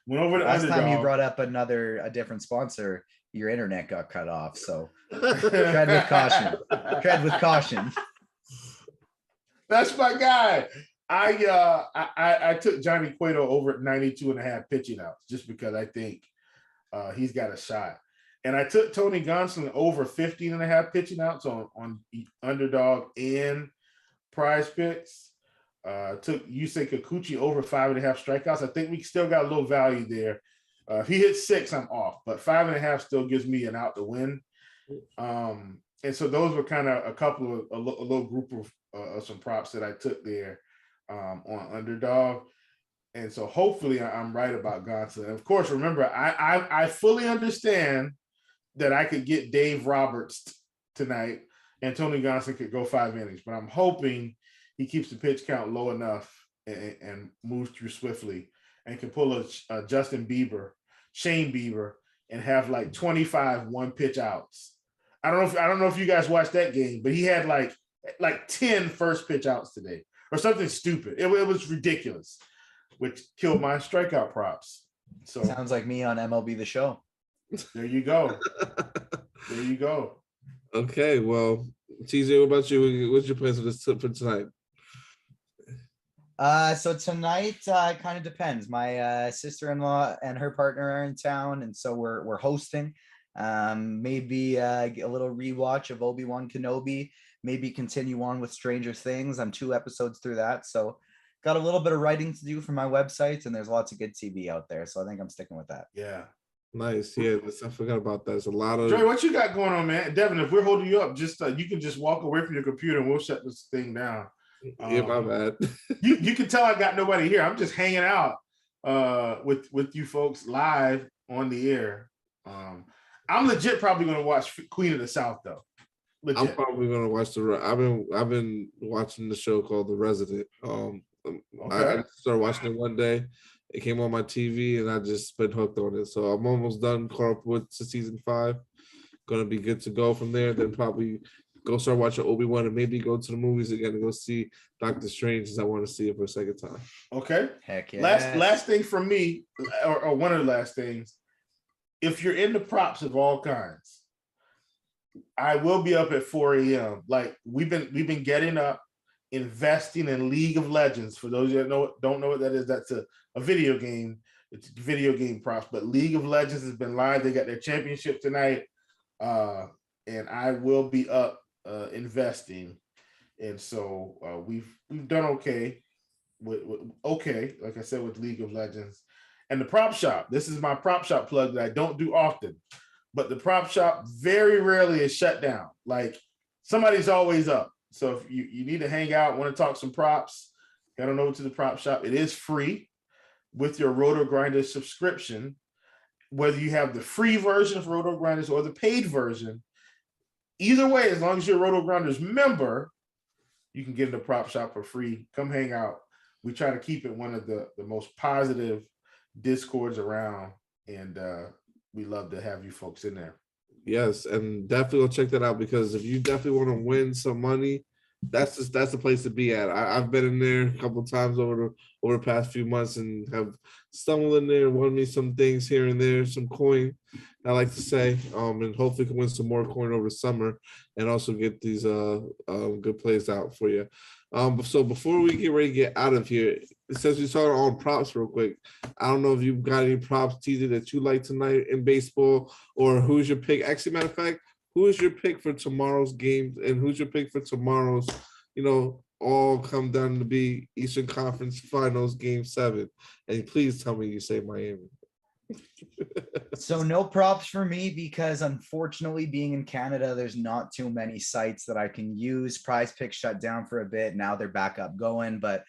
Went over to Last Underdog. time you brought up a different sponsor, your internet got cut off. So tread with caution. Tread with caution. That's my guy. I took Johnny Cueto over at 92.5 pitching outs just because I think he's got a shot. And I took Tony Gonsolin over 15.5 pitching outs on Underdog and Prize Picks. Took Yusei Kikuchi over 5.5 strikeouts. I think we still got a little value there. If he hits 6, I'm off, but 5.5 still gives me an out to win. And so those were kind of a little group of some props that I took there on Underdog. And so hopefully I'm right about Gonsolin. Of course, remember, I fully understand that I could get Dave Roberts tonight and Tony Gonsolin could go 5 innings, but I'm hoping he keeps the pitch count low enough and moves through swiftly and can pull a Shane Bieber, and have like 25 1-pitch outs. I don't know if you guys watched that game, but he had like 10 first pitch outs today or something stupid. It was ridiculous, which killed my strikeout props. So Sounds like me on MLB The Show. there you go. There you go. Okay, well, TJ, what about you? What's your plans for tonight? So tonight, it kind of depends. My sister-in-law and her partner are in town, and so we're hosting. Maybe a little rewatch of Obi-Wan Kenobi. Maybe continue on with Stranger Things. I'm 2 episodes through that, so got a little bit of writing to do for my website, and there's lots of good TV out there. So I think I'm sticking with that. Yeah. Nice. Yeah, I forgot about that. There's a lot of. Dre, what you got going on, man? Devin, if we're holding you up, just you can just walk away from your computer and we'll shut this thing down. Yeah, my bad. you can tell I got nobody here. I'm just hanging out with you folks live on the air. I'm legit probably going to watch Queen of the South though. Legit. I'm probably going to watch I've been watching the show called The Resident. I started watching it one day. It came on my TV and I just been hooked on it. So I'm almost done, caught up with season 5. Gonna be good to go from there. Then probably go start watching Obi-Wan and maybe go to the movies again and go see Doctor Strange, as I want to see it for a second time. Okay. Heck yeah. Last thing from me, or one of the last things. If you're into props of all kinds, I will be up at 4 a.m. Like we've been getting up, investing in League of Legends. For those that don't know what that is, that's a video game. It's video game props, but League of Legends has been live. They got their championship tonight, and I will be up investing. And so we've done okay with like I said, with League of Legends. And the prop shop, this is my prop shop plug that I don't do often, but the prop shop very rarely is shut down. Like somebody's always up. So if you need to hang out, want to talk some props, head on over to the prop shop. It is free with your RotoGrinders subscription, whether you have the free version of RotoGrinders or the paid version. Either way, as long as you're a RotoGrinders member, you can get in the prop shop for free. Come hang out. We try to keep it one of the most positive Discords around, and we love to have you folks in there. Yes, and definitely go check that out, because if you definitely want to win some money that's the place to be at. I've been in there a couple of times over the past few months and have stumbled in there and won me some things here and there, some coin, I like to say, and hopefully can win some more coin over the summer and also get these good plays out for you. So before we get ready to get out of here, since we started on props real quick, I don't know if you've got any props, TJ, that you like tonight in baseball, or who's your pick? Actually, matter of fact, who is your pick for tomorrow's games, and who's your pick for tomorrow's, all come down to be Eastern Conference Finals Game 7? And please tell me you say Miami. So no props for me because unfortunately being in Canada, there's not too many sites that I can use. Prize Picks shut down for a bit. Now they're back up going, but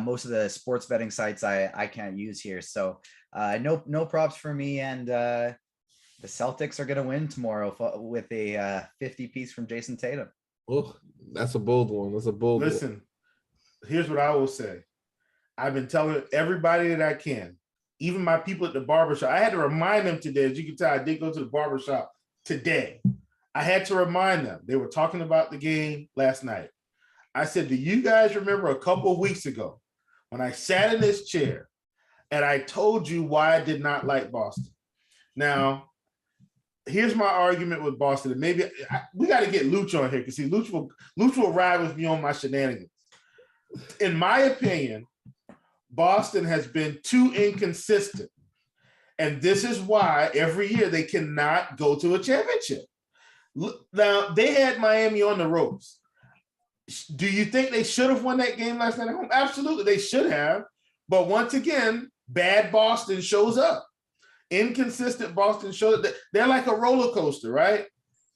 most of the sports betting sites I can't use here. So no props for me. And the Celtics are going to win tomorrow with a 50 piece from Jason Tatum. Oh, that's a bold one. Listen, here's what I will say. I've been telling everybody that I can, even my people at the barbershop. I had to remind them today. As you can tell, I did go to the barbershop today. I had to remind them. They were talking about the game last night. I said, do you guys remember a couple of weeks ago when I sat in this chair and I told you why I did not like Boston? Now, here's my argument with Boston. And maybe we got to get Luch on here because see, Luch will ride with me on my shenanigans. In my opinion, Boston has been too inconsistent. And this is why every year they cannot go to a championship. Now, they had Miami on the ropes. Do you think they should have won that game last night at home? Absolutely, they should have. But once again, bad Boston shows up. Inconsistent Boston shows up. They're like a roller coaster, right?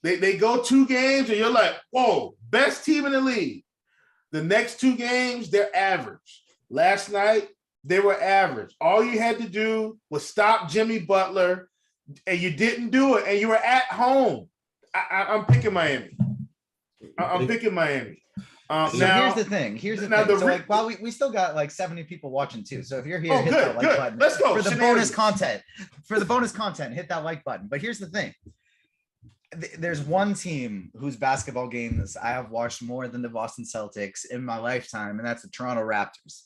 They go 2 games and you're like, whoa, best team in the league. The next 2 games, they're average. Last night, they were average. All you had to do was stop Jimmy Butler, and you didn't do it, and you were at home. I'm picking Miami. I'm picking Miami. So now, here's the thing. So we still got like 70 people watching too. So if you're here, hit that like button. Let's go for the bonus content. For the bonus content, hit that like button. But here's the thing. There's one team whose basketball games I have watched more than the Boston Celtics in my lifetime, and that's the Toronto Raptors.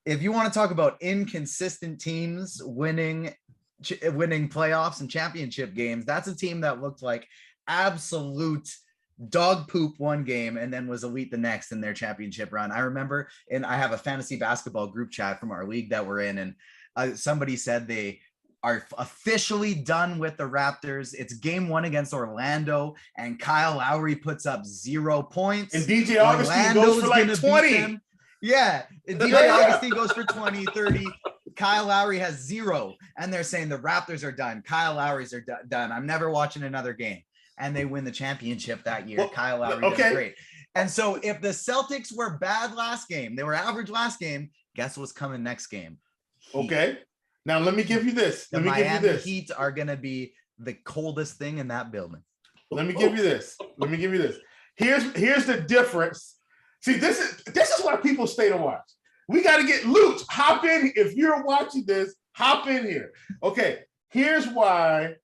If you want to talk about inconsistent teams winning playoffs and championship games, that's a team that looked like absolute dog poop one game and then was elite the next in their championship run. I remember, and I have a fantasy basketball group chat from our league that we're in, and somebody said they are officially done with the Raptors. It's game 1 against Orlando, and Kyle Lowry puts up 0 points. And DJ Augustine goes for like 20. Yeah, DJ Augustine goes for 20, 30. Kyle Lowry has 0, and they're saying the Raptors are done. Kyle Lowry's are done. I'm never watching another game. And they win the championship that year. Well, Kyle Lowry does great. And so if the Celtics were bad last game, they were average last game, guess what's coming next game? Heat. Okay. Now let me give you this. The Miami Heat are going to be the coldest thing in that building. Let me give you this. Here's the difference. See, this is why people stay to watch. We got to get Luch. Hop in. If you're watching this, hop in here. Okay. Here's why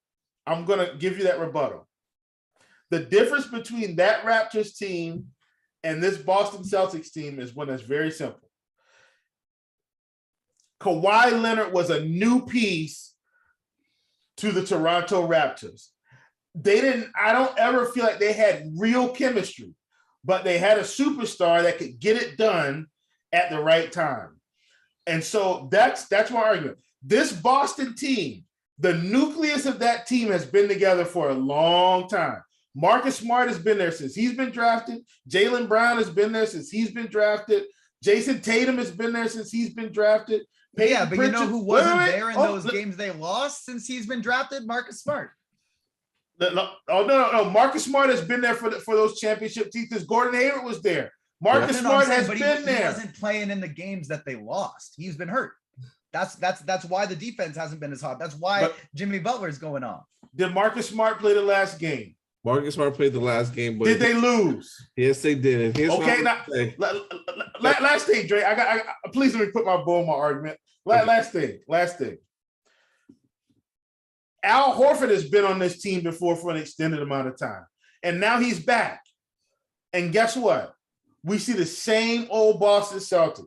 I'm going to give you that rebuttal. The difference between that Raptors team and this Boston Celtics team is one that's very simple. Kawhi Leonard was a new piece to the Toronto Raptors. I don't ever feel like they had real chemistry, but they had a superstar that could get it done at the right time. And so that's my argument. This Boston team, the nucleus of that team has been together for a long time. Marcus Smart has been there since he's been drafted. Jaylen Brown has been there since he's been drafted. Jason Tatum has been there since he's been drafted. Yeah, but you know who wasn't there in those games they lost since he's been drafted? Marcus Smart. No. Marcus Smart has been there for those championship teams. Gordon Hayward was there. Marcus Smart has been there. He wasn't playing in the games that they lost. He's been hurt. That's why the defense hasn't been as hot. That's why Jimmy Butler's going off. Did Marcus Smart play the last game? Marcus Smart played the last game, but did they lose? Yes, they did. Okay, now last thing, Dre. I please let me put my bow in my argument. Last thing. Al Horford has been on this team before for an extended amount of time, and now he's back. And guess what? we see the same old Boston Celtics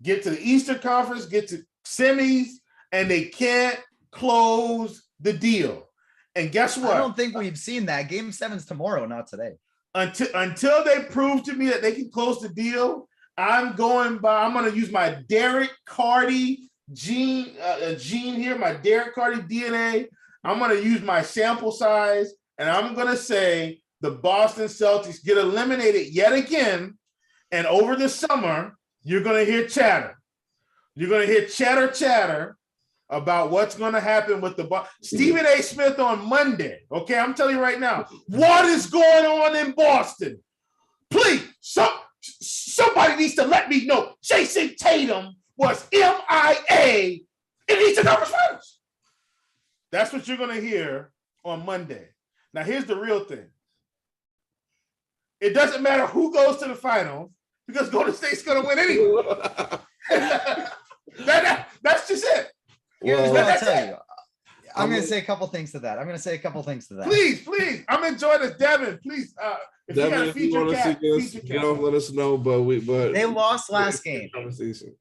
get to the Eastern Conference, get to semis, and they can't close the deal. And guess what? I don't think we've seen that. Game 7's tomorrow, not today. Until they prove to me that they can close the deal, I'm going to use my Derek Carty gene here, my Derek Carty DNA. I'm going to use my sample size, and I'm going to say the Boston Celtics get eliminated yet again. And over the summer, you're going to hear chatter. You're going to hear chatter about what's going to happen with the Stephen A. Smith on Monday. Okay, I'm telling you right now, what is going on in Boston? Please, somebody needs to let me know. Jason Tatum was MIA in the Eastern Conference Finals. That's what you're going to hear on Monday. Now, here's the real thing. It doesn't matter who goes to the finals because Golden State's going to win anyway. That's just it. Here's what I'll tell you. I'm going to say a couple things to that. Please. I'm enjoying this. Devin, please. If Devin, you got to feed your cat, let us know. But they lost last game.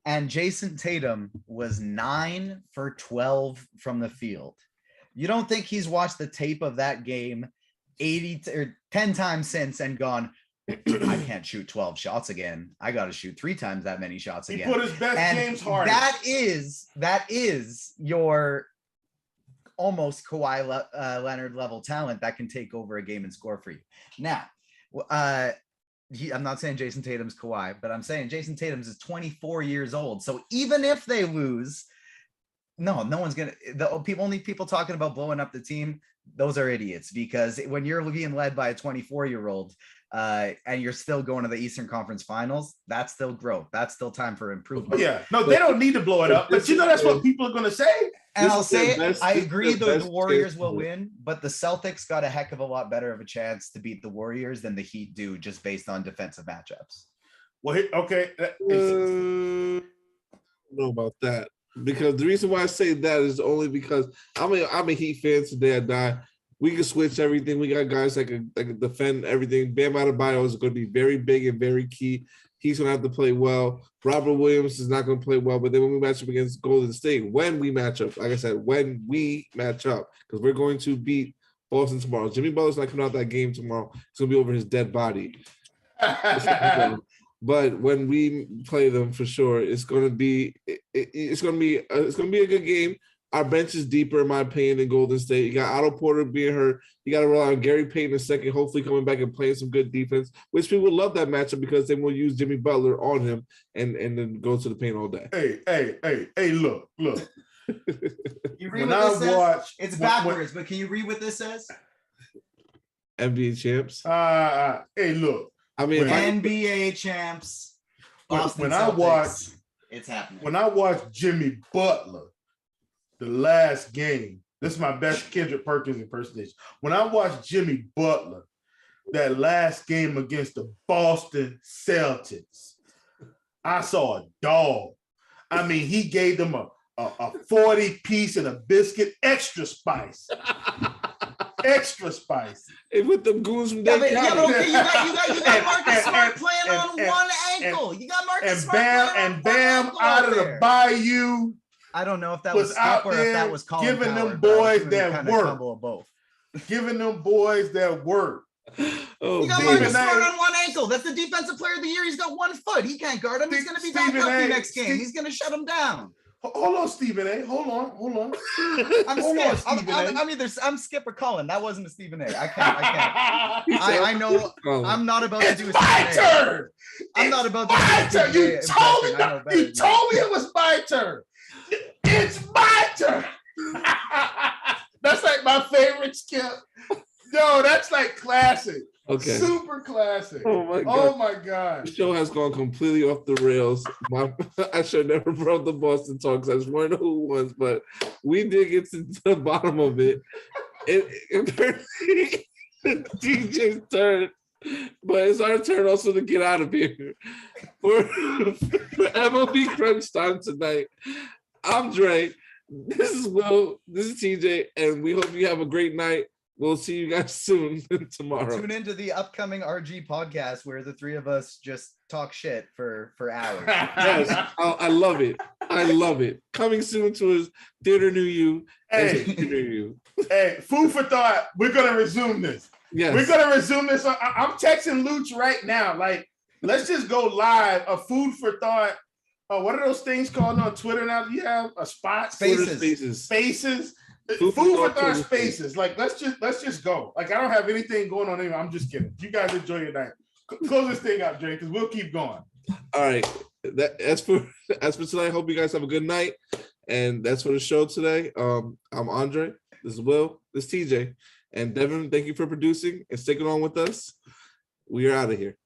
And Jason Tatum was 9 for 12 from the field. You don't think he's watched the tape of that game 10 times since and gone, I can't shoot 12 shots again. I got to shoot 3 times that many shots again. He put his best James Harden. That is your almost Kawhi Leonard level talent that can take over a game and score for you. Now, I'm not saying Jason Tatum's Kawhi, but I'm saying Jason Tatum's is 24 years old. So even if they lose, no one's gonna. Only people talking about blowing up the team. Those are idiots, because when you're being led by a 24-year-old and you're still going to the Eastern Conference Finals, that's still growth. That's still time for improvement. Yeah, no, they don't need to blow it up. But that's what people are going to say. And I'll say, I agree the Warriors will win, but the Celtics got a heck of a lot better of a chance to beat the Warriors than the Heat do, just based on defensive matchups. Well, okay. I don't know about that. Because the reason why I say that is only because I'm a Heat fan today. I die. We can switch everything. We got guys that can defend everything. Bam Adebayo is going to be very big and very key. He's going to have to play well. Robert Williams is not going to play well. But then when we match up against Golden State, when we match up, like I said, when we match up, because we're going to beat Boston tomorrow. Jimmy Butler's not coming out that game tomorrow. It's going to be over his dead body. But when we play them, for sure, it's going to be a good game. Our bench is deeper, in my opinion, than Golden State. You got Otto Porter being hurt. You got to rely on Gary Payton in a second, hopefully coming back and playing some good defense, which people love that matchup because they will use Jimmy Butler on him and then go to the paint all day. Hey, look. You read what this says? It's backwards, but can you read what this says? NBA champs. Hey, look. I mean, NBA champs. Boston when Celtics, I watch, it's happening. When I watch Jimmy Butler, the last game, this is my best Kendrick Perkins impersonation. When I watched Jimmy Butler, that last game against the Boston Celtics, I saw a dog. I mean, he gave them a 40-piece and a biscuit, extra spice. Extra spicy. And with them goons from you got Marcus Smart playing on one ankle. You got Marcus Smart and Bam out of the bayou. I don't know if that was out or if that was Colin giving Power, them boys that work. Both. Giving them boys that work. You got Marcus Smart on one ankle. That's the defensive player of the year. He's got 1 foot. He can't guard him. He's going to be back healthy next game. He's going to shut him down. Hold on, Stephen A. Hold on. I'm Skip or Colin. That wasn't a Stephen A. I can't. I know. I'm not about to do a my turn. I'm not about to do a turn. You told me it was my turn. It's my turn. That's like my favorite Skip. Yo, that's like classic. Okay. Super classic. Oh my God. The show has gone completely off the rails. I should have never brought the Boston talks. I just want to know who was, but we did get to the bottom of it. Apparently, DJ's turn, but it's our turn also to get out of here. For MLB Crunch Time tonight, I'm Dre. This is Will. This is TJ, and we hope you have a great night. We'll see you guys soon tomorrow. Tune into the upcoming RG podcast where the three of us just talk shit for hours. Yes, I love it. I love it. Coming soon to his theater near you. Hey. And near you. Hey, food for thought. We're gonna resume this. Yes. We're gonna resume this. I'm texting Luch right now. Like, let's just go live. A food for thought. What are those things called on Twitter now? You have a spot. Spaces. Spaces. Food For thought Twitter spaces. Like, let's just go. Like, I don't have anything going on anymore. I'm just kidding. You guys enjoy your night. Close this thing out, Jay, because we'll keep going. All right. As for today, I hope you guys have a good night. And that's for the show today. I'm Andre. This is Will. This is TJ. And Devin, thank you for producing and sticking on with us. We are out of here.